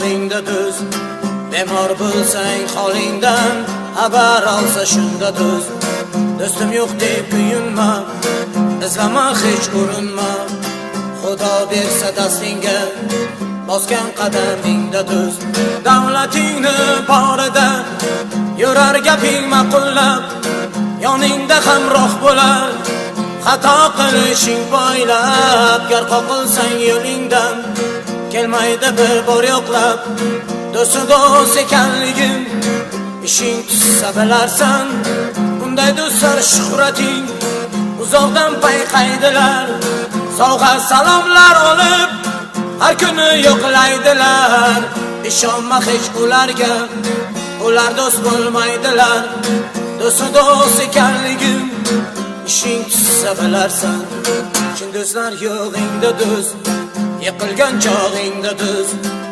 yo'g'ingda do'st. Bemor bo'lsang holingdan xabar olsa shunda do'st. Do'stim yo'q deb kuyinma, izlama hech urinma. Xudo bersa dastingga bosgan qadamingda do'st. Davlatingni borida yurar gaping ma'qullab, yoningda hamroh bo'lar. Xato qilishing poylab, gar qoqilsang yo'lingdan kelmaydi bir bor yo'qlab. Do'sti do'st ekanligin ishing tushsa bilarsan. Bunday do'stlar shuhrating uzoqdan payqaydilar. Sovg'a salomlar olib har kuni yo'qlaydilar. Ishonma hech ularga, ular do'st bo'lmaydilar. Do'sti do'st ekanligin ishing tushsa bilarsan. Chin do'stlar yo'g'ingda do'st, yiqilgan chog'ingda do'st.